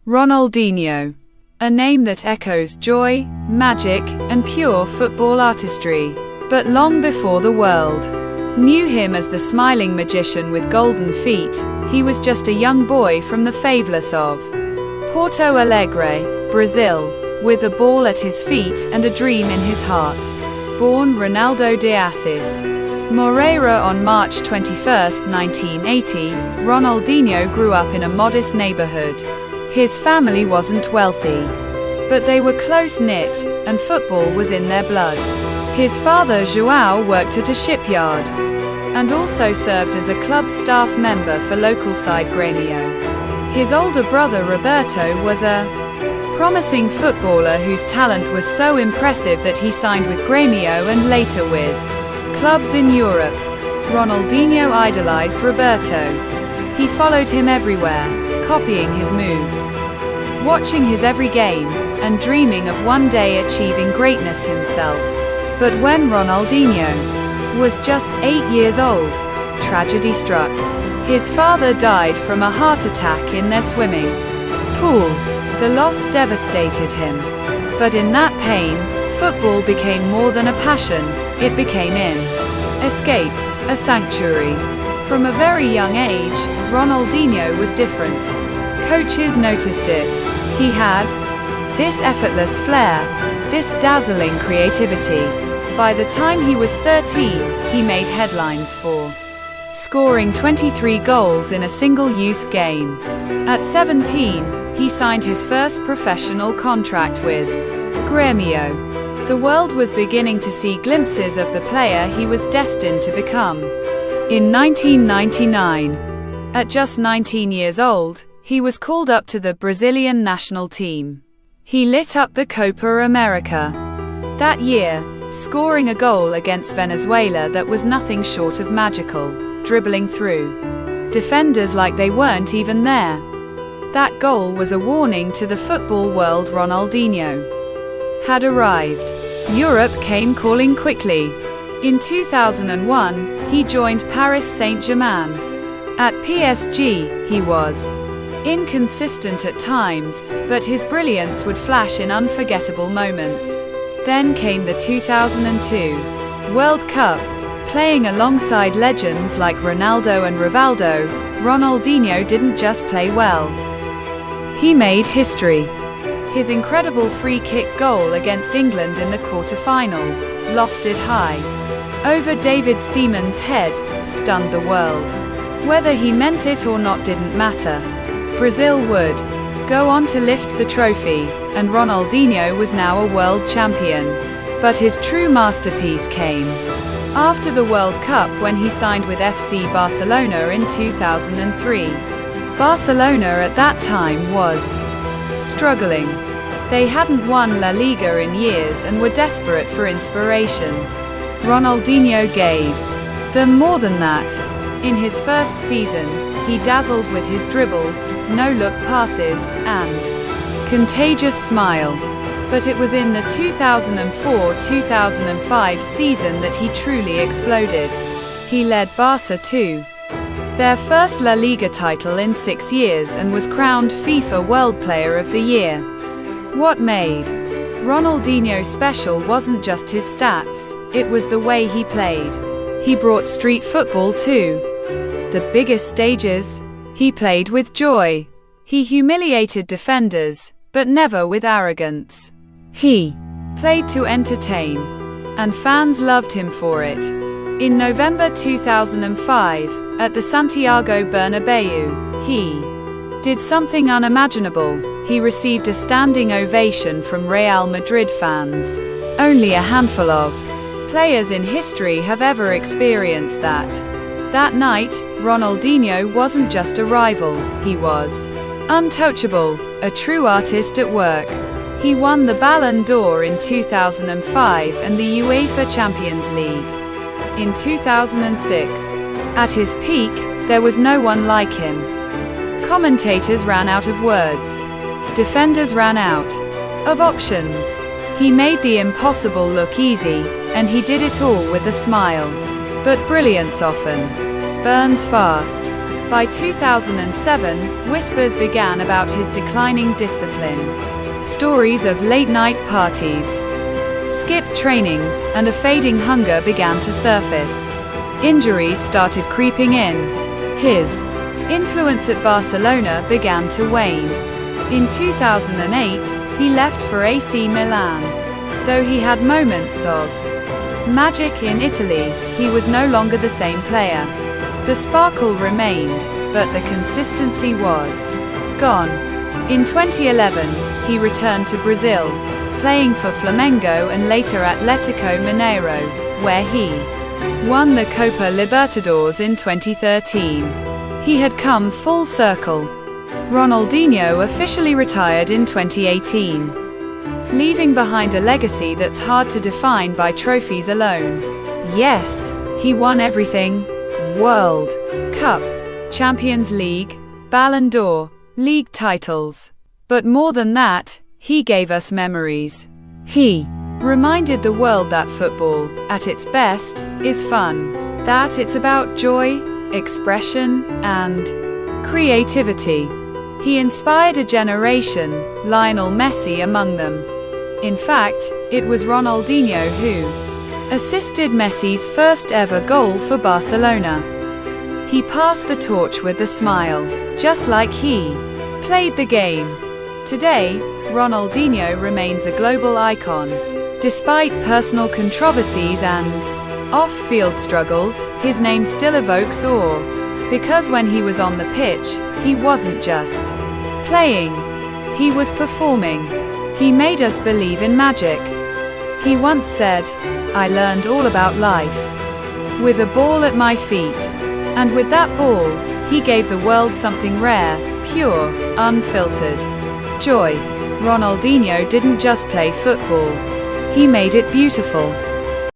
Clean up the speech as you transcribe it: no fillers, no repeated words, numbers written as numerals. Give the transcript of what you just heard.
Ronaldinho. A name that echoes joy, magic, and pure football artistry. But long before the world knew him as the smiling magician with golden feet, he was just a young boy from the favelas of Porto Alegre, Brazil, with a ball at his feet and a dream in his heart. Born Ronaldo de Assis Moreira on March 21, 1980, Ronaldinho grew up in a modest neighborhood. His family wasn't wealthy, but they were close-knit, and football was in their blood. His father João worked at a shipyard, and also served as a club staff member for local side Grêmio. His older brother Roberto was a promising footballer whose talent was so impressive that he signed with Grêmio and later with clubs in Europe. Ronaldinho idolized Roberto. He followed him everywhere, copying his moves, watching his every game, and dreaming of one day achieving greatness himself. But when Ronaldinho was just 8 years old, tragedy struck. His father died from a heart attack in their swimming pool. The loss devastated him. But in that pain, football became more than a passion, it became an escape, a sanctuary. From a very young age, Ronaldinho was different. Coaches noticed it. He had this effortless flair, this dazzling creativity. By the time he was 13, he made headlines for scoring 23 goals in a single youth game. At 17, he signed his first professional contract with Grêmio. The world was beginning to see glimpses of the player he was destined to become. In 1999, at just 19 years old, he was called up to the Brazilian national team. He lit up the Copa America that year, scoring a goal against Venezuela that was nothing short of magical, dribbling through defenders like they weren't even there. That goal was a warning to the football world. Ronaldinho had arrived. Europe came calling quickly. In 2001, he joined Paris Saint-Germain. At PSG, he was inconsistent at times, but his brilliance would flash in unforgettable moments. Then came the 2002 World Cup. Playing alongside legends like Ronaldo and Rivaldo, Ronaldinho didn't just play well. He made history. His incredible free-kick goal against England in the quarter-finals, lofted high over David Seaman's head, stunned the world. Whether he meant it or not didn't matter. Brazil would go on to lift the trophy, and Ronaldinho was now a world champion. But his true masterpiece came after the World Cup when he signed with FC Barcelona in 2003. Barcelona at that time was struggling. They hadn't won La Liga in years and were desperate for inspiration. Ronaldinho gave them more than that. In his first season, he dazzled with his dribbles, no-look passes, and contagious smile. But it was in the 2004-2005 season that he truly exploded. He led Barca to their first La Liga title in 6 years and was crowned FIFA World Player of the Year. What made Ronaldinho special wasn't just his stats, it was the way he played. He brought street football to the biggest stages. He played with joy. He humiliated defenders, but never with arrogance. He played to entertain, and fans loved him for it. In November 2005, at the Santiago Bernabeu, he did something unimaginable. He received a standing ovation from Real Madrid fans. Only a handful of players in history have ever experienced that. That night, Ronaldinho wasn't just a rival, he was untouchable, a true artist at work. He won the Ballon d'Or in 2005 and the UEFA Champions League in 2006. At his peak, there was no one like him. Commentators ran out of words. Defenders ran out of options. He made the impossible look easy, and he did it all with a smile. But brilliance often burns fast. By 2007, whispers began about his declining discipline. Stories of late-night parties, skipped trainings, and a fading hunger began to surface. Injuries started creeping in. His influence at Barcelona began to wane. In 2008, he left for AC Milan. Though he had moments of magic in Italy, he was no longer the same player. The sparkle remained, but the consistency was gone. In 2011, he returned to Brazil, playing for Flamengo and later Atlético Mineiro, where he won the Copa Libertadores in 2013. He had come full circle. Ronaldinho officially retired in 2018, leaving behind a legacy that's hard to define by trophies alone. Yes, he won everything: World Cup, Champions League, Ballon d'Or, league titles. But more than that, he gave us memories. He reminded the world that football, at its best, is fun. That it's about joy, expression, and creativity. He inspired a generation, Lionel Messi among them. In fact, it was Ronaldinho who assisted Messi's first ever goal for Barcelona. He passed the torch with a smile, just like he played the game. Today, Ronaldinho remains a global icon. Despite personal controversies and off-field struggles, his name still evokes awe. Because when he was on the pitch, he wasn't just playing, he was performing. He made us believe in magic. He once said, "I learned all about life with a ball at my feet." And with that ball, he gave the world something rare, pure, unfiltered joy. Ronaldinho didn't just play football. He made it beautiful.